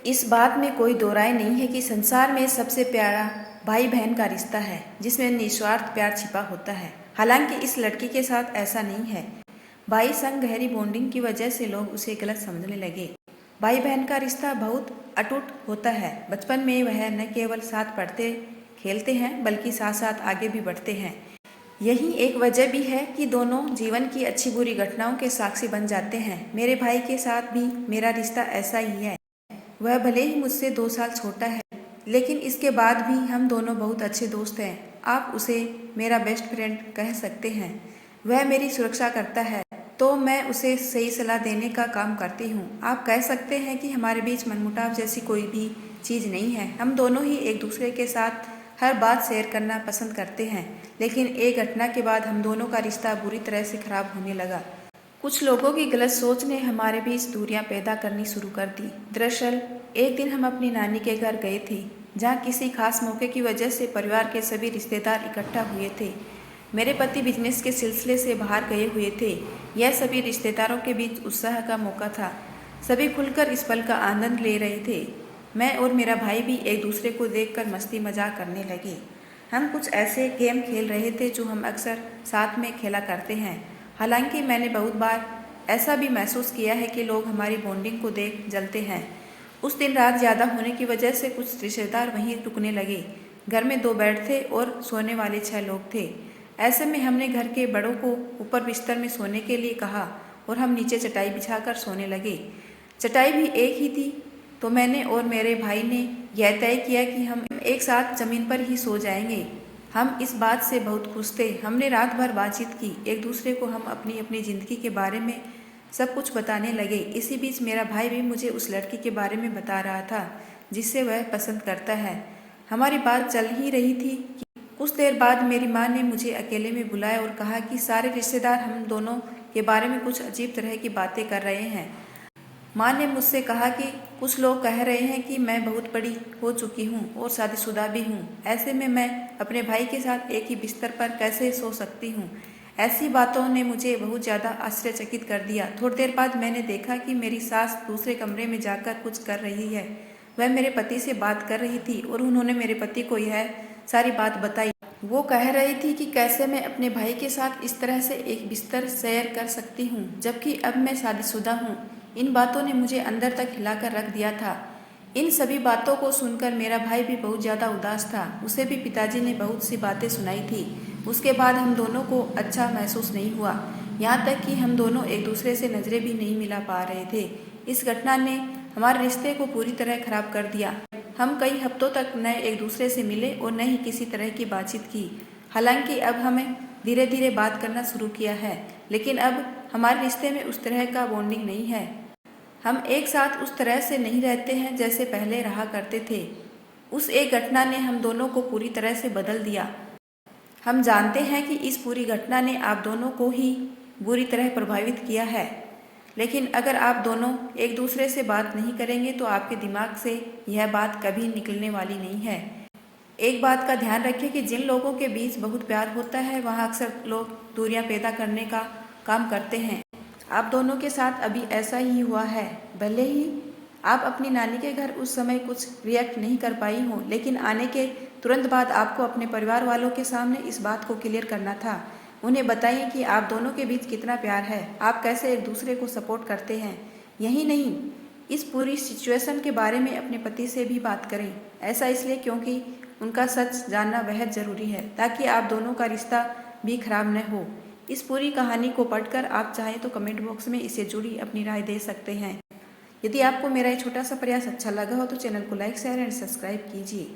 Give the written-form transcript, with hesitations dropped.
इस बात में कोई दो राय नहीं है कि संसार में सबसे प्यारा भाई बहन का रिश्ता है, जिसमें निस्वार्थ प्यार छिपा होता है। हालांकि इस लड़की के साथ ऐसा नहीं है। भाई संग गहरी बॉन्डिंग की वजह से लोग उसे गलत समझने लगे। भाई बहन का रिश्ता बहुत अटूट होता है। बचपन में वह न केवल साथ पढ़ते खेलते हैं, बल्कि साथ साथ आगे भी बढ़ते हैं। यही एक वजह भी है कि दोनों जीवन की अच्छी बुरी घटनाओं के साक्षी बन जाते हैं। मेरे भाई के साथ भी मेरा रिश्ता ऐसा ही है। वह भले ही मुझसे 2 साल छोटा है, लेकिन इसके बाद भी हम दोनों बहुत अच्छे दोस्त हैं। आप उसे मेरा बेस्ट फ्रेंड कह सकते हैं। वह मेरी सुरक्षा करता है, तो मैं उसे सही सलाह देने का काम करती हूँ। आप कह सकते हैं कि हमारे बीच मनमुटाव जैसी कोई भी चीज़ नहीं है। हम दोनों ही एक दूसरे के साथ हर बात शेयर करना पसंद करते हैं, लेकिन एक घटना के बाद हम दोनों का रिश्ता बुरी तरह से खराब होने लगा। कुछ लोगों की गलत सोच ने हमारे बीच दूरियां पैदा करनी शुरू कर दी। दरअसल एक दिन हम अपनी नानी के घर गए थे, जहां किसी खास मौके की वजह से परिवार के सभी रिश्तेदार इकट्ठा हुए थे। मेरे पति बिजनेस के सिलसिले से बाहर गए हुए थे। यह सभी रिश्तेदारों के बीच उत्साह का मौका था। सभी खुलकर इस पल का आनंद ले रहे थे। मैं और मेरा भाई भी एक दूसरे को देखकर मस्ती मजाक करने लगे। हम कुछ ऐसे गेम खेल रहे थे जो हम अक्सर साथ में खेला करते हैं। हालांकि मैंने बहुत बार ऐसा भी महसूस किया है कि लोग हमारी बॉन्डिंग को देख जलते हैं। उस दिन रात ज़्यादा होने की वजह से कुछ रिश्तेदार वहीं रुकने लगे। घर में 2 बेड थे और सोने वाले 6 लोग थे। ऐसे में हमने घर के बड़ों को ऊपर बिस्तर में सोने के लिए कहा और हम नीचे चटाई बिछाकर सोने लगे। चटाई भी एक ही थी, तो मैंने और मेरे भाई ने यह तय किया कि हम एक साथ ज़मीन पर ही सो जाएंगे। हम इस बात से बहुत खुश थे। हमने रात भर बातचीत की। एक दूसरे को हम अपनी अपनी ज़िंदगी के बारे में सब कुछ बताने लगे। इसी बीच मेरा भाई भी मुझे उस लड़की के बारे में बता रहा था जिससे वह पसंद करता है। हमारी बात चल ही रही थी कि कुछ देर बाद मेरी माँ ने मुझे अकेले में बुलाया और कहा कि सारे रिश्तेदार हम दोनों के बारे में कुछ अजीब तरह की बातें कर रहे हैं। माँ ने मुझसे कहा कि कुछ लोग कह रहे हैं कि मैं बहुत बड़ी हो चुकी हूँ और शादीशुदा भी हूँ। ऐसे में मैं अपने भाई के साथ एक ही बिस्तर पर कैसे सो सकती हूँ। ऐसी बातों ने मुझे बहुत ज़्यादा आश्चर्यचकित कर दिया। थोड़ी देर बाद मैंने देखा कि मेरी सास दूसरे कमरे में जाकर कुछ कर रही है। वह मेरे पति से बात कर रही थी और उन्होंने मेरे पति को यह सारी बात बताई। वो कह रही थी कि कैसे मैं अपने भाई के साथ इस तरह से एक बिस्तर शेयर कर सकती हूँ, जबकि अब मैं शादीशुदा हूँ। इन बातों ने मुझे अंदर तक हिलाकर रख दिया था। इन सभी बातों को सुनकर मेरा भाई भी बहुत ज़्यादा उदास था। उसे भी पिताजी ने बहुत सी बातें सुनाई थी। उसके बाद हम दोनों को अच्छा महसूस नहीं हुआ, यहाँ तक कि हम दोनों एक दूसरे से नज़रें भी नहीं मिला पा रहे थे। इस घटना ने हमारे रिश्ते को पूरी तरह खराब कर दिया। हम कई हफ्तों तक न एक दूसरे से मिले और न ही किसी तरह की बातचीत की। हालांकि अब हमें धीरे धीरे बात करना शुरू किया है, लेकिन अब हमारे रिश्ते में उस तरह का बॉन्डिंग नहीं है। हम एक साथ उस तरह से नहीं रहते हैं जैसे पहले रहा करते थे। उस एक घटना ने हम दोनों को पूरी तरह से बदल दिया। हम जानते हैं कि इस पूरी घटना ने आप दोनों को ही बुरी तरह प्रभावित किया है, लेकिन अगर आप दोनों एक दूसरे से बात नहीं करेंगे तो आपके दिमाग से यह बात कभी निकलने वाली नहीं है। एक बात का ध्यान रखें कि जिन लोगों के बीच बहुत प्यार होता है, वहाँ अक्सर लोग दूरियां पैदा करने का काम करते हैं। आप दोनों के साथ अभी ऐसा ही हुआ है। भले ही आप अपनी नानी के घर उस समय कुछ रिएक्ट नहीं कर पाई हो, लेकिन आने के तुरंत बाद आपको अपने परिवार वालों के सामने इस बात को क्लियर करना था। उन्हें बताइए कि आप दोनों के बीच कितना प्यार है, आप कैसे एक दूसरे को सपोर्ट करते हैं। यही नहीं, इस पूरी सिचुएशन के बारे में अपने पति से भी बात करें। ऐसा इसलिए क्योंकि उनका सच जानना बेहद ज़रूरी है, ताकि आप दोनों का रिश्ता भी खराब न हो। इस पूरी कहानी को पढ़कर आप चाहें तो कमेंट बॉक्स में इससे जुड़ी अपनी राय दे सकते हैं। यदि आपको मेरा ये छोटा सा प्रयास अच्छा लगा हो तो चैनल को लाइक, शेयर एंड सब्सक्राइब कीजिए।